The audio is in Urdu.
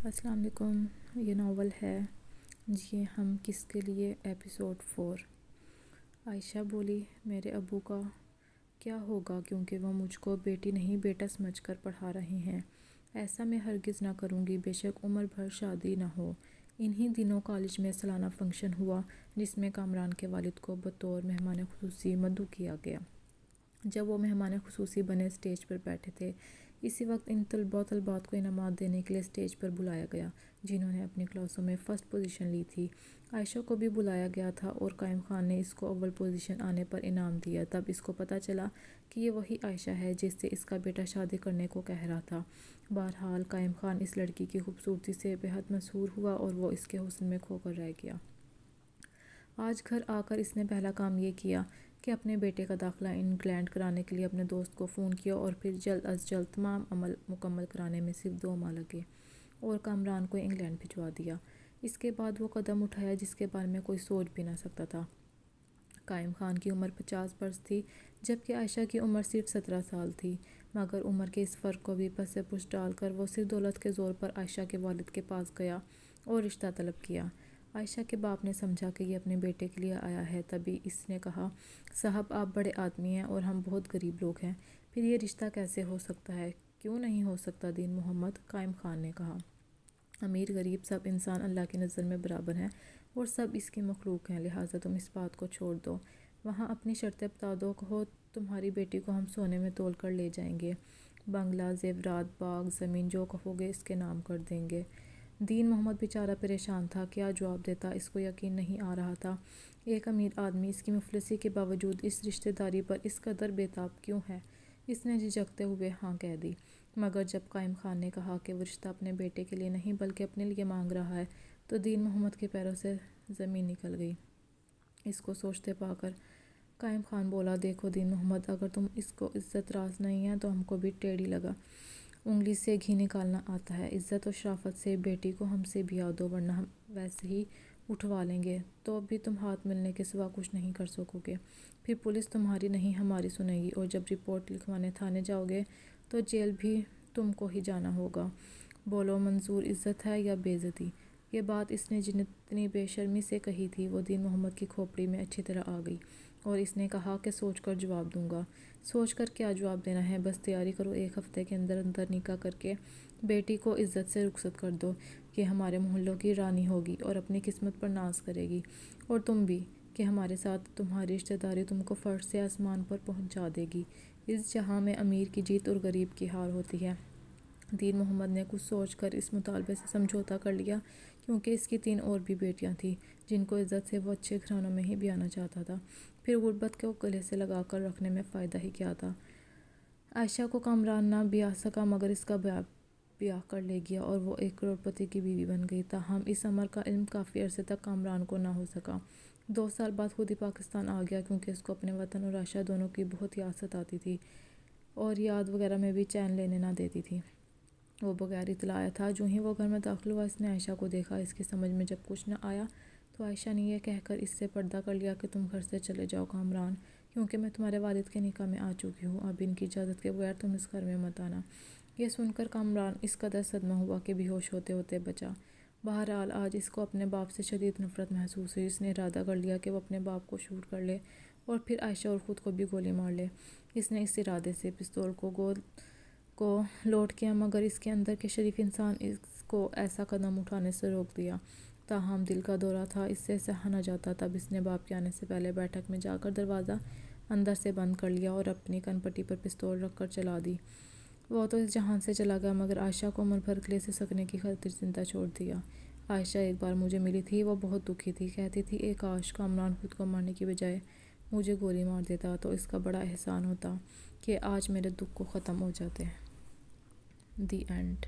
السلام علیکم۔ یہ ناول ہے جی ہم کس کے لیے ایپیسوڈ 4۔ عائشہ بولی، میرے ابو کا کیا ہوگا کیونکہ وہ مجھ کو بیٹی نہیں بیٹا سمجھ کر پڑھا رہے ہیں۔ ایسا میں ہرگز نہ کروں گی، بے شک عمر بھر شادی نہ ہو۔ انہی دنوں کالج میں سالانہ فنکشن ہوا جس میں کامران کے والد کو بطور مہمان خصوصی مدعو کیا گیا۔ جب وہ مہمان خصوصی بنے اسٹیج پر بیٹھے تھے، اسی وقت ان طلباء و طالبات کو انعامات دینے کے لیے اسٹیج پر بلایا گیا جنہوں نے اپنی کلاسوں میں فرسٹ پوزیشن لی تھی۔ عائشہ کو بھی بلایا گیا تھا اور قائم خان نے اس کو اول پوزیشن آنے پر انعام دیا۔ تب اس کو پتہ چلا کہ یہ وہی عائشہ ہے جس سے اس کا بیٹا شادی کرنے کو کہہ رہا تھا۔ بہرحال قائم خان اس لڑکی کی خوبصورتی سے بے حد مسحور ہوا اور وہ اس کے حسن میں کھو کر رہ گیا۔ آج گھر آ کر اس نے پہلا کام یہ کیا کہ اپنے بیٹے کا داخلہ انگلینڈ کرانے کے لیے اپنے دوست کو فون کیا اور پھر جلد از جلد تمام عمل مکمل کرانے میں صرف 2 ماہ لگے اور کامران کو انگلینڈ بھجوا دیا۔ اس کے بعد وہ قدم اٹھایا جس کے بارے میں کوئی سوچ بھی نہ سکتا تھا۔ قائم خان کی عمر 50 برس تھی جبکہ عائشہ کی عمر صرف 17 سال تھی، مگر عمر کے اس فرق کو بھی پس پش ڈال کر وہ صرف دولت کے زور پر عائشہ کے والد کے پاس گیا اور رشتہ طلب کیا۔ عائشہ کے باپ نے سمجھا کہ یہ اپنے بیٹے کے لیے آیا ہے، تبھی اس نے کہا، صاحب آپ بڑے آدمی ہیں اور ہم بہت غریب لوگ ہیں، پھر یہ رشتہ کیسے ہو سکتا ہے؟ کیوں نہیں ہو سکتا دین محمد؟ قائم خان نے کہا، امیر غریب سب انسان اللہ کی نظر میں برابر ہیں اور سب اس کی مخلوق ہیں، لہٰذا تم اس بات کو چھوڑ دو، وہاں اپنی شرطیں بتا دو، کہو تمہاری بیٹی کو ہم سونے میں تول کر لے جائیں گے، بنگلہ، زیورات، باغ، زمین جو کہو گے اس کے نام کر دیں گے۔ دین محمد بیچارہ پریشان تھا، کیا جواب دیتا، اس کو یقین نہیں آ رہا تھا۔ ایک امیر آدمی اس کی مفلسی کے باوجود اس رشتہ داری پر اس قدر بے تاب کیوں ہے؟ اس نے جھجکتے ہوئے ہاں کہہ دی، مگر جب قائم خان نے کہا کہ وہ رشتہ اپنے بیٹے کے لیے نہیں بلکہ اپنے لیے مانگ رہا ہے تو دین محمد کے پیروں سے زمین نکل گئی۔ اس کو سوچتے پا کر قائم خان بولا، دیکھو دین محمد، اگر تم اس کو عزت راز نہیں ہے تو ہم کو بھی ٹیڑھی لگا انگلی سے گھی نکالنا آتا ہے، عزت و شرافت سے بیٹی کو ہم سے بیاہ دو ورنہ ہم ویسے ہی اٹھوا لیں گے، تو اب بھی تم ہاتھ ملنے کے سوا کچھ نہیں کر سکو گے، پھر پولیس تمہاری نہیں ہماری سنے گی اور جب رپورٹ لکھوانے تھانے جاؤ گے تو جیل بھی تم کو ہی جانا ہوگا، بولو منظور عزت ہے یا بے عزتی؟ یہ بات اس نے جتنی بے شرمی سے کہی تھی وہ دین محمد کی کھوپڑی میں اچھی طرح آ گئی اور اس نے کہا کہ سوچ کر جواب دوں گا۔ سوچ کر کیا جواب دینا ہے، بس تیاری کرو، 1 ہفتے کے اندر اندر نکاح کر کے بیٹی کو عزت سے رخصت کر دو، یہ ہمارے محلوں کی رانی ہوگی اور اپنی قسمت پر ناز کرے گی، اور تم بھی کہ ہمارے ساتھ تمہاری رشتہ داری تم کو فرش سے آسمان پر پہنچا دے گی۔ اس جہاں میں امیر کی جیت اور غریب کی ہار ہوتی ہے۔ دین محمد نے کچھ سوچ کر اس مطالبے سے سمجھوتا کر لیا کیونکہ اس کی 3 اور بھی بیٹیاں تھیں جن کو عزت سے وہ اچھے گھرانوں میں ہی بیانا چاہتا تھا، پھر غربت کو گلے سے لگا کر رکھنے میں فائدہ ہی کیا تھا۔ عائشہ کو کامران نہ بیاہ سکا مگر اس کا بیاہ کر لے گیا اور وہ ایک کروڑپتی کی بیوی بن گئی، تاہم اس امر کا علم کافی عرصے تک کامران کو نہ ہو سکا۔ 2 سال بعد خود ہی پاکستان آ گیا کیونکہ اس کو اپنے وطن اور عائشہ دونوں کی بہت یاد ستاتی تھی اور یاد وغیرہ میں بھی چین لینے نہ دیتی تھی۔ وہ بغیر اطلاع آیا تھا۔ جو ہی وہ گھر میں داخل ہوا اس نے عائشہ کو دیکھا، اس کی سمجھ میں جب کچھ نہ آیا تو عائشہ نے یہ کہہ کر اس سے پردہ کر لیا کہ تم گھر سے چلے جاؤ کامران، کیونکہ میں تمہارے والد کے نکاح میں آ چکی ہوں، اب ان کی اجازت کے بغیر تم اس گھر میں مت آنا۔ یہ سن کر کامران اس قدر صدمہ ہوا کہ بے ہوش ہوتے ہوتے بچا۔ بہرحال آج اس کو اپنے باپ سے شدید نفرت محسوس ہوئی، اس نے ارادہ کر لیا کہ وہ اپنے باپ کو شوٹ کر لے اور پھر عائشہ اور خود کو بھی گولی مار لے۔ اس نے اس ارادے سے پستول کو گول کو لوڈ کیا مگر اس کے اندر کے شریف انسان اس کو ایسا قدم اٹھانے سے روک دیا، تاہم دل کا دورہ تھا، اس سے سہا نہ جاتا۔ تب اس نے باپ کے آنے سے پہلے بیٹھک میں جا کر دروازہ اندر سے بند کر لیا اور اپنی کن پٹی پر پستول رکھ کر چلا دی۔ وہ تو اس جہان سے چلا گیا مگر عائشہ کو عمر بھر کے لیے سسکنے کی خاطر زندہ چھوڑ دیا۔ عائشہ ایک بار مجھے ملی تھی، وہ بہت دکھی تھی، کہتی تھی اے کاش کامران خود کو مارنے کی بجائے مجھے گولی مار دیتا تو اس کا بڑا احسان ہوتا کہ آج میرے دکھ کو ختم ہو جاتے۔ The end.